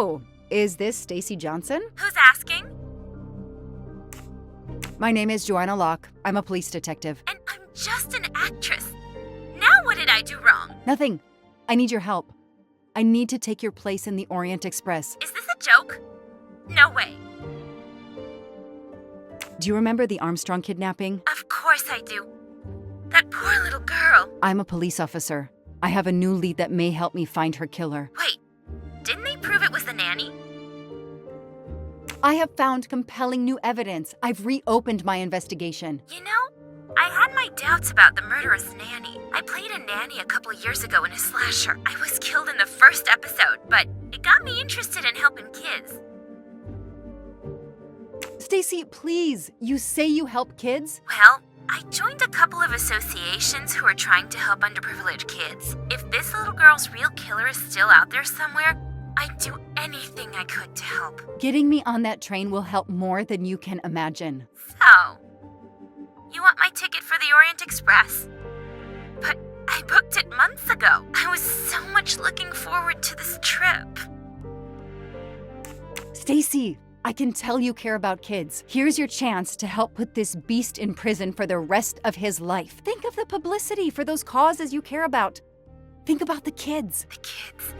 Oh, is this Stacy Johnson? Who's asking? My name is Joanna Locke. I'm a police detective. And I'm just an actress. Now what did I do wrong? Nothing. I need your help. I need to take your place in the Orient Express. Is this a joke? No way. Do you remember the Armstrong kidnapping? Of course I do. That poor little girl. I'm a police officer. I have a new lead that may help me find her killer. Wait, didn't they prove it was the nanny? I have found compelling new evidence. I've reopened my investigation. You know, I had my doubts about the murderous nanny. I played a nanny a couple years ago in a slasher. I was killed in the first episode, but it got me interested in helping kids. Stacy, please. You say you help kids? Well, I joined a couple of associations who are trying to help underprivileged kids. If this little girl's real killer is still out there somewhere, I'd do anything I could to help. Getting me on that train will help more than you can imagine. So, you want my ticket for the Orient Express? But I booked it months ago. I was so much looking forward to this trip. Stacy, I can tell you care about kids. Here's your chance to help put this beast in prison for the rest of his life. Think of the publicity for those causes you care about. Think about the kids. The kids.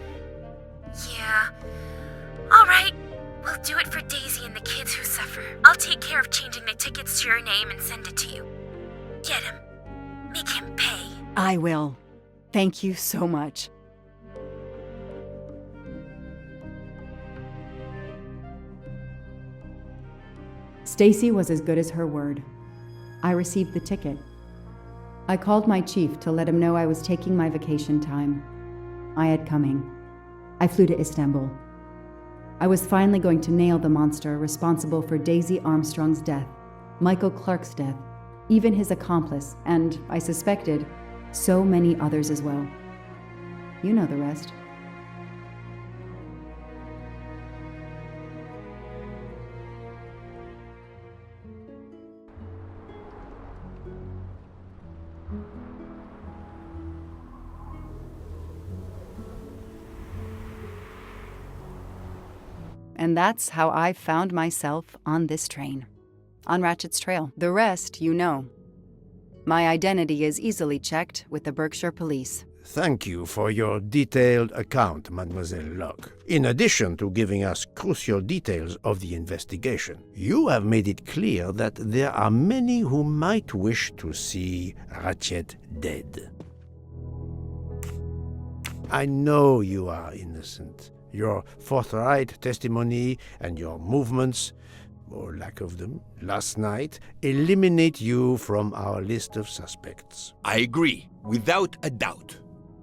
Yeah. All right. We'll do it for Daisy and the kids who suffer. I'll take care of changing the tickets to your name and send it to you. Get him. Make him pay. I will. Thank you so much. Stacy was as good as her word. I received the ticket. I called my chief to let him know I was taking my vacation time. I had coming. I flew to Istanbul. I was finally going to nail the monster responsible for Daisy Armstrong's death, Michael Clark's death, even his accomplice, and, I suspected, so many others as well. You know the rest. And that's how I found myself on this train, on Ratchet's trail. The rest, you know. My identity is easily checked with the Berkshire Police. Thank you for your detailed account, Mademoiselle Locke. In addition to giving us crucial details of the investigation, you have made it clear that there are many who might wish to see Ratchet dead. I know you are innocent. Your forthright testimony and your movements, or lack of them, last night eliminate you from our list of suspects. I agree, without a doubt.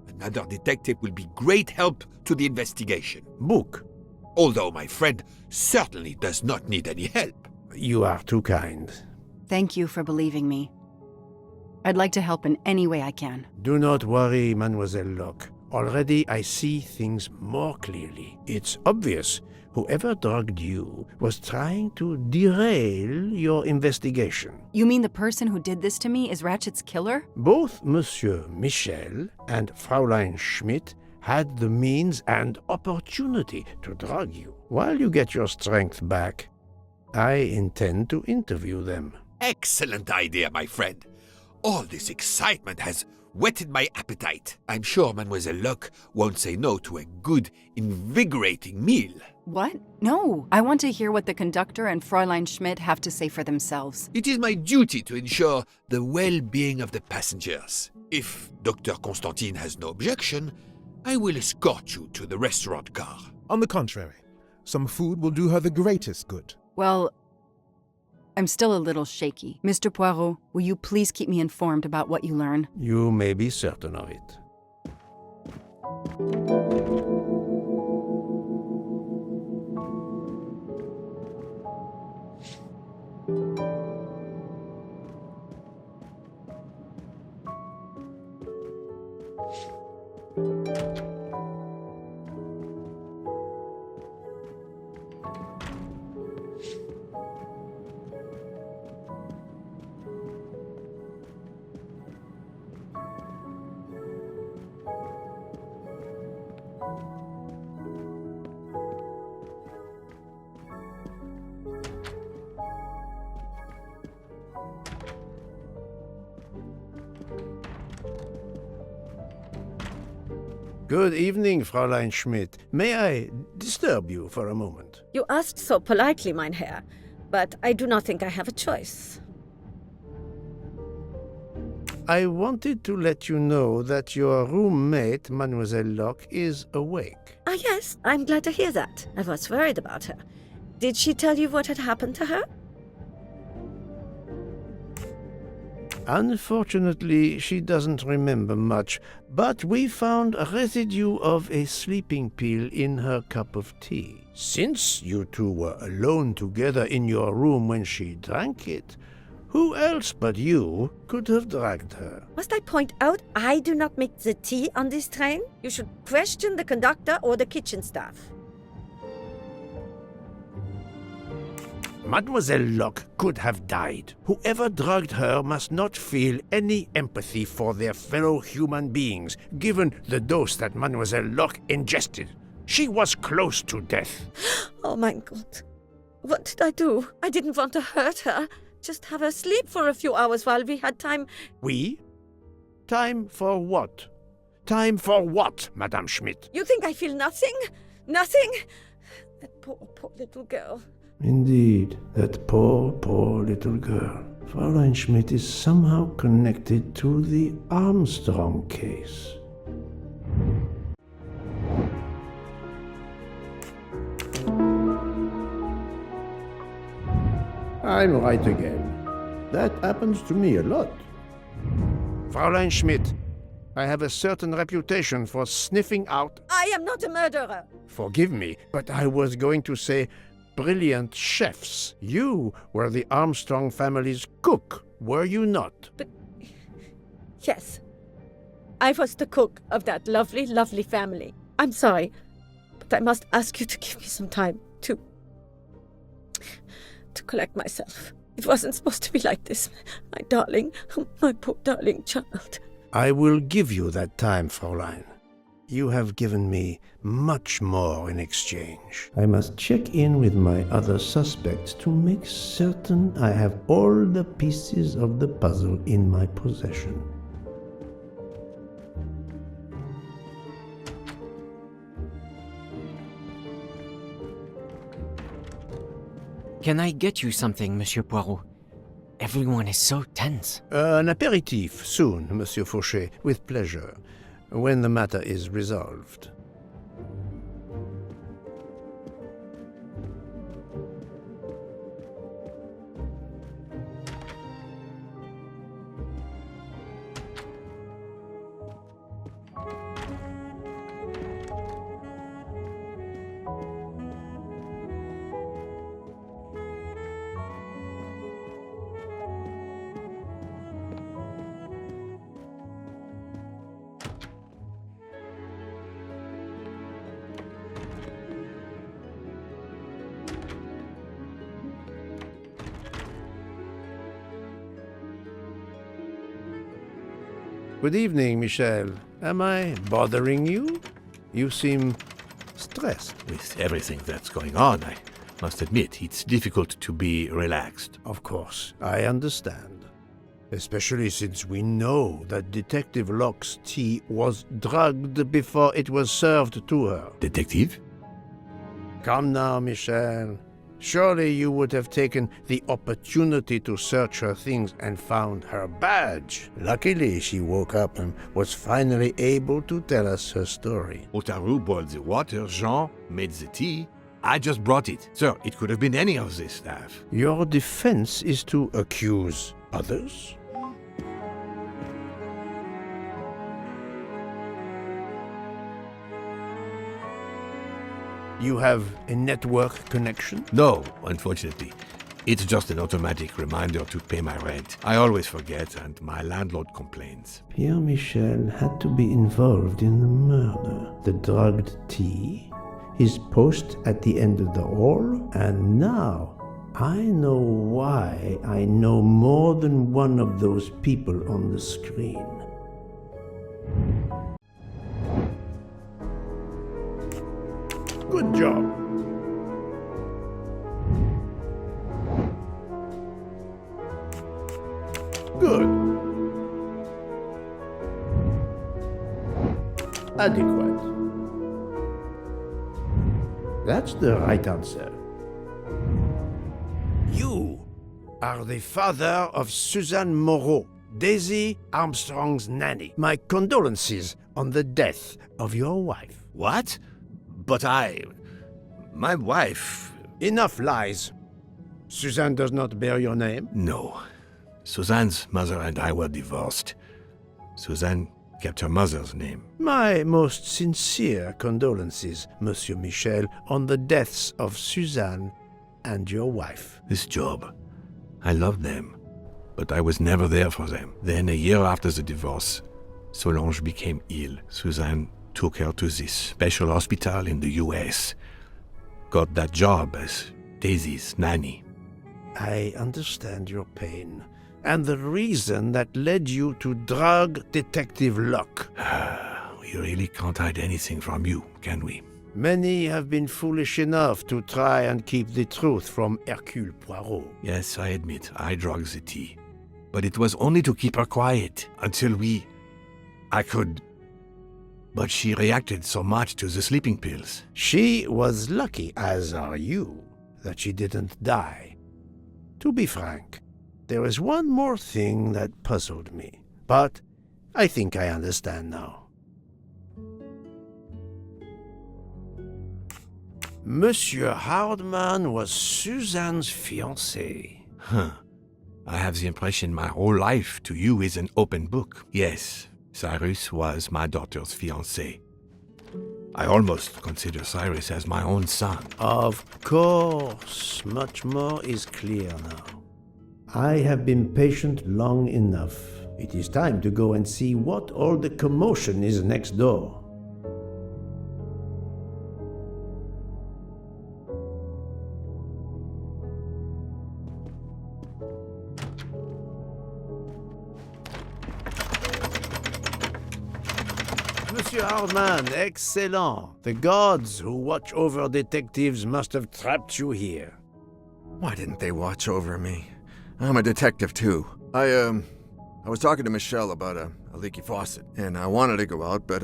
Another detective will be great help to the investigation. Book. Although my friend certainly does not need any help. You are too kind. Thank you for believing me. I'd like to help in any way I can. Do not worry, Mademoiselle Locke. Already I see things more clearly. It's obvious whoever drugged you was trying to derail your investigation. You mean the person who did this to me is Ratchet's killer? Both Monsieur Michel and Fraulein Schmidt had the means and opportunity to drug you. While you get your strength back, I intend to interview them. Excellent idea, my friend. All this excitement has whetted my appetite. I'm sure Mademoiselle Locke won't say no to a good, invigorating meal. What? No. I want to hear what the conductor and Fräulein Schmidt have to say for themselves. It is my duty to ensure the well-being of the passengers. If Dr. Constantine has no objection, I will escort you to the restaurant car. On the contrary, some food will do her the greatest good. Well, I'm still a little shaky. Mr. Poirot, will you please keep me informed about what you learn? You may be certain of it. Good evening, Fräulein Schmidt. May I disturb you for a moment? You asked so politely, mein Herr, but I do not think I have a choice. I wanted to let you know that your roommate, Mademoiselle Locke, is awake. Ah, yes, I'm glad to hear that. I was worried about her. Did she tell you what had happened to her? Unfortunately, she doesn't remember much, but we found a residue of a sleeping pill in her cup of tea. Since you two were alone together in your room when she drank it, who else but you could have dragged her? Must I point out I do not make the tea on this train? You should question the conductor or the kitchen staff. Mademoiselle Locke could have died. Whoever drugged her must not feel any empathy for their fellow human beings, given the dose that Mademoiselle Locke ingested. She was close to death. Oh my God. What did I do? I didn't want to hurt her. Just have her sleep for a few hours while we had time. We? Time for what? Time for what, Madame Schmidt? You think I feel nothing? Nothing? That poor little girl. Indeed, that poor little girl. Fräulein Schmidt is somehow connected to the Armstrong case. I'm right again. That happens to me a lot. Fräulein Schmidt, I have a certain reputation for sniffing out... I am not a murderer. Forgive me, but I was going to say brilliant chefs. You were the Armstrong family's cook, were you not? But yes, I was the cook of that lovely, lovely family. I'm sorry, but I must ask you to give me some time to collect myself. It wasn't supposed to be like this. My darling, my poor darling child. I will give you that time, Fräulein. You have given me much more in exchange. I must check in with my other suspects to make certain I have all the pieces of the puzzle in my possession. Can I get you something, Monsieur Poirot? Everyone is so tense. An aperitif soon, Monsieur Fauchet, with pleasure, when the matter is resolved. Good evening, Michel. Am I bothering you? You seem stressed. With everything that's going on, I must admit it's difficult to be relaxed. Of course, I understand. Especially since we know that Detective Locke's tea was drugged before it was served to her. Detective? Come now, Michel. Surely you would have taken the opportunity to search her things and found her badge. Luckily, she woke up and was finally able to tell us her story. Otaru boiled the water, Jean made the tea. I just brought it. Sir, it could have been any of the staff. Your defense is to accuse others? You have a network connection? No, unfortunately. It's just an automatic reminder to pay my rent. I always forget, and my landlord complains. Pierre Michel had to be involved in the murder. The drugged tea, his post at the end of the hall, and now I know why I know more than one of those people on the screen. Good job. Good. Adequate. That's the right answer. You are the father of Suzanne Moreau, Daisy Armstrong's nanny. My condolences on the death of your wife. What? But my wife... Enough lies. Suzanne does not bear your name? No. Suzanne's mother and I were divorced. Suzanne kept her mother's name. My most sincere condolences, Monsieur Michel, on the deaths of Suzanne and your wife. This job, I loved them, but I was never there for them. Then, a year after the divorce, Solange became ill. Suzanne took her to this special hospital in the US. Got that job as Daisy's nanny. I understand your pain, and the reason that led you to drug Detective Locke. We really can't hide anything from you, can we? Many have been foolish enough to try and keep the truth from Hercule Poirot. Yes, I admit, I drugged the tea. But it was only to keep her quiet, until I could... But she reacted so much to the sleeping pills. She was lucky, as are you, that she didn't die. To be frank, there is one more thing that puzzled me, but I think I understand now. Monsieur Hardman was Suzanne's fiancé. Huh. I have the impression my whole life to you is an open book. Yes, Cyrus was my daughter's fiancé. I almost consider Cyrus as my own son. Of course, much more is clear now. I have been patient long enough. It is time to go and see what all the commotion is next door. Monsieur Hardman, excellent. The gods who watch over detectives must have trapped you here. Why didn't they watch over me? I'm a detective too. I was talking to Michelle about a leaky faucet, and I wanted to go out, but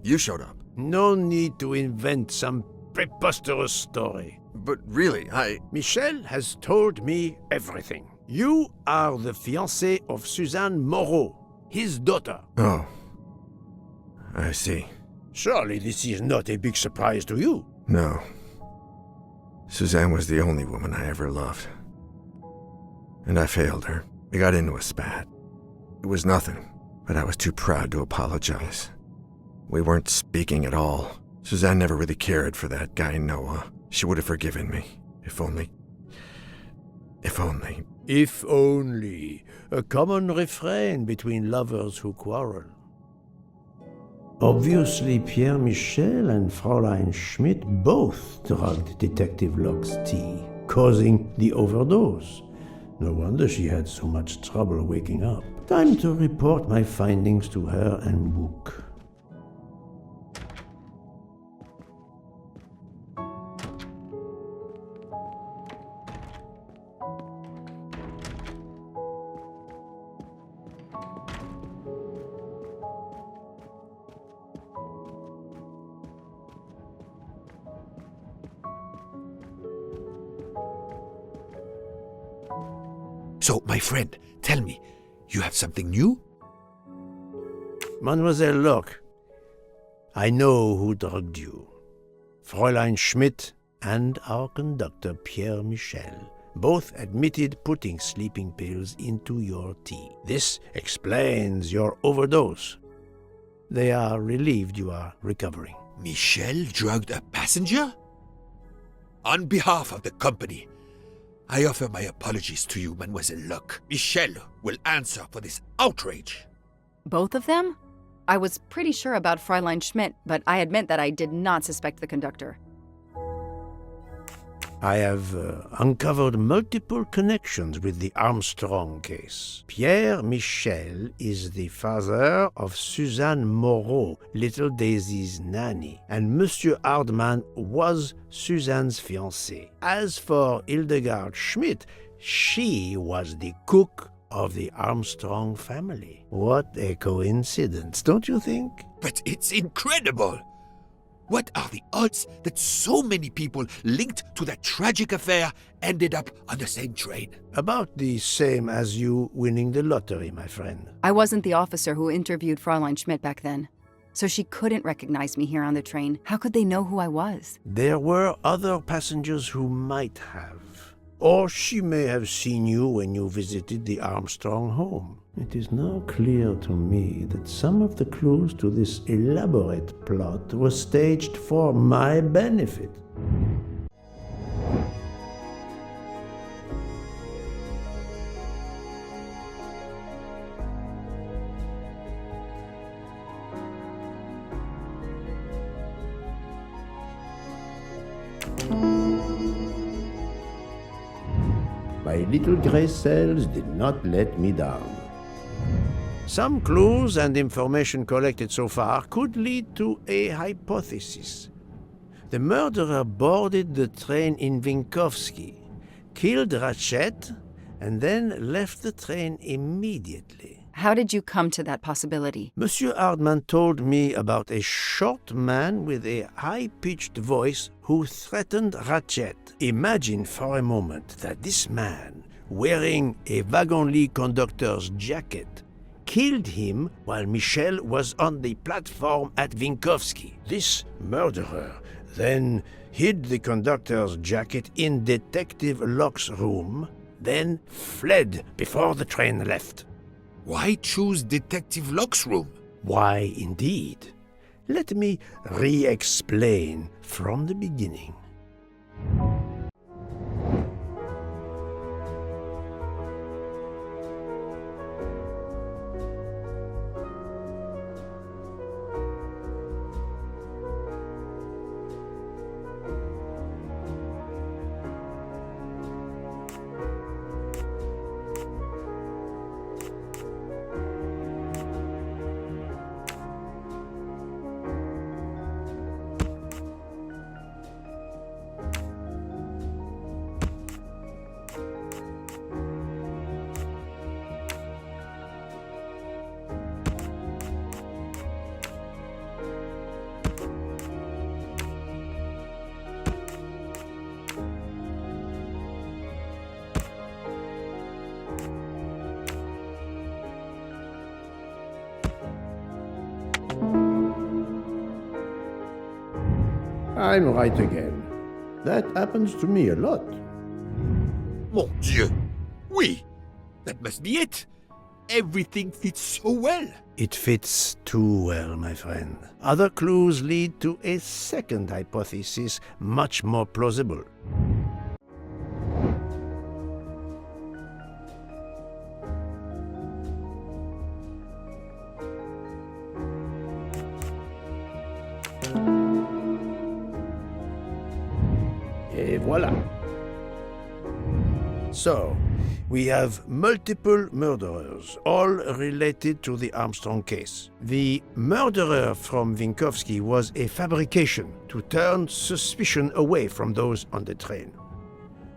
you showed up. No need to invent some preposterous story. But really, Michel has told me everything. You are the fiancé of Suzanne Moreau, his daughter. Oh. I see. Surely this is not a big surprise to you. No. Suzanne was the only woman I ever loved. And I failed her. We got into a spat. It was nothing, but I was too proud to apologize. We weren't speaking at all. Suzanne never really cared for that guy Noah. She would have forgiven me. If only. If only. If only. A common refrain between lovers who quarrel. Obviously, Pierre Michel and Fräulein Schmidt both drugged Detective Locke's tea, causing the overdose. No wonder she had so much trouble waking up. Time to report my findings to her and Book. So, my friend, tell me, you have something new? Mademoiselle Locke, I know who drugged you. Fräulein Schmidt and our conductor Pierre Michel both admitted putting sleeping pills into your tea. This explains your overdose. They are relieved you are recovering. Michel drugged a passenger? On behalf of the company, I offer my apologies to you, Mademoiselle Locke. Michel will answer for this outrage. Both of them? I was pretty sure about Fräulein Schmidt, but I admit that I did not suspect the conductor. I have uncovered multiple connections with the Armstrong case. Pierre Michel is the father of Suzanne Moreau, little Daisy's nanny, and Monsieur Hardman was Suzanne's fiancé. As for Hildegard Schmidt, she was the cook of the Armstrong family. What a coincidence, don't you think? But it's incredible! What are the odds that so many people linked to that tragic affair ended up on the same train? About the same as you winning the lottery, my friend. I wasn't the officer who interviewed Fräulein Schmidt back then, so she couldn't recognize me here on the train. How could they know who I was? There were other passengers who might have. Or she may have seen you when you visited the Armstrong home. It is now clear to me that some of the clues to this elaborate plot were staged for my benefit. My little gray cells did not let me down. Some clues and information collected so far could lead to a hypothesis. The murderer boarded the train in Vinkovsky, killed Ratchet, and then left the train immediately. How did you come to that possibility? Monsieur Hardman told me about a short man with a high-pitched voice who threatened Ratchet. Imagine for a moment that this man, wearing a wagon-lit conductor's jacket, killed him while Michel was on the platform at Vinkovsky. This murderer then hid the conductor's jacket in Detective Locke's room, then fled before the train left. Why choose Detective Locke's room? Why, indeed. Let me re-explain from the beginning. I'm right again. That happens to me a lot. Mon Dieu! Oui! That must be it! Everything fits so well! It fits too well, my friend. Other clues lead to a second hypothesis, much more plausible. Et voilà. So, we have multiple murderers, all related to the Armstrong case. The murderer from Vinkovsky was a fabrication to turn suspicion away from those on the train.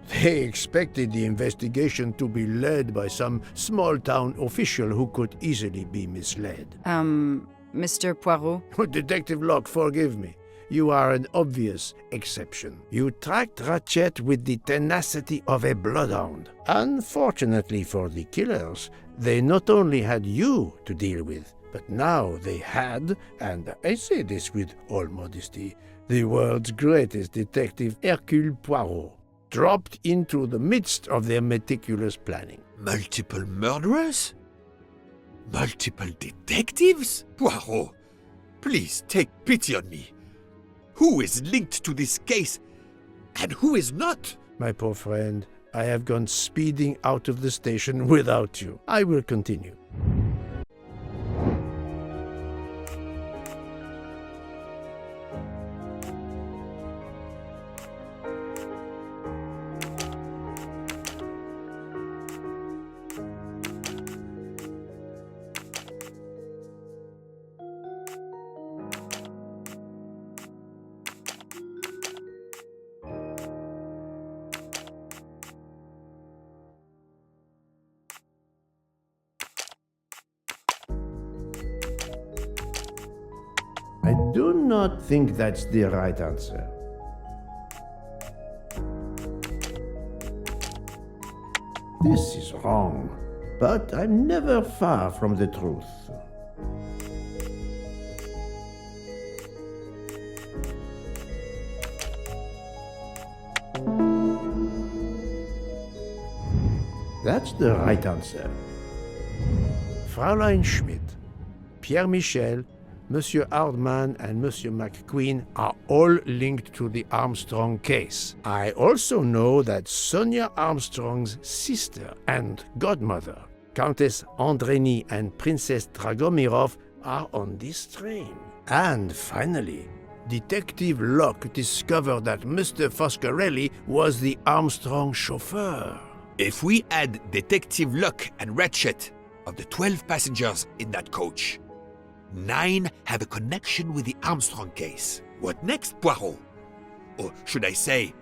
They expected the investigation to be led by some small-town official who could easily be misled. Mr. Poirot? Detective Locke, forgive me. You are an obvious exception. You tracked Ratchet with the tenacity of a bloodhound. Unfortunately for the killers, they not only had you to deal with, but now they had, and I say this with all modesty, the world's greatest detective, Hercule Poirot, dropped into the midst of their meticulous planning. Multiple murderers? Multiple detectives? Poirot, please take pity on me. Who is linked to this case, and who is not? My poor friend, I have gone speeding out of the station without you. I will continue. do not think that's the right answer. This is wrong, but I'm never far from the truth. That's the right answer. Fräulein Schmidt, Pierre Michel, Monsieur Hardman, and Monsieur McQueen are all linked to the Armstrong case. I also know that Sonia Armstrong's sister and godmother, Countess Andreni and Princess Dragomirov, are on this train. And finally, Detective Locke discovered that Mr. Foscarelli was the Armstrong chauffeur. If we add Detective Luck and Ratchet, of the 12 passengers in that coach, 9 have a connection with the Armstrong case. What next, Poirot? Or should I say,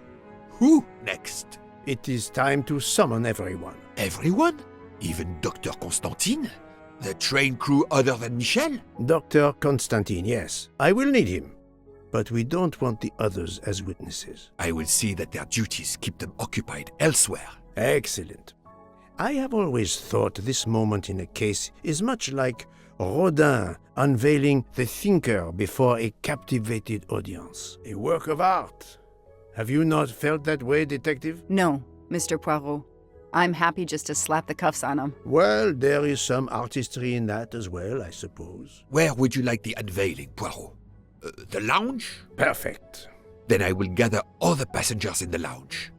who next? It is time to summon everyone. Everyone? Even Dr. Constantine? The train crew other than Michel? Dr. Constantine, yes. I will need him. But we don't want the others as witnesses. I will see that their duties keep them occupied elsewhere. Excellent. I have always thought this moment in a case is much like Rodin unveiling the thinker before a captivated audience. A work of art. Have you not felt that way, Detective? No, Mr. Poirot. I'm happy just to slap the cuffs on him. Well, there is some artistry in that as well, I suppose. Where would you like the unveiling, Poirot? The lounge? Perfect. Then I will gather all the passengers in the lounge.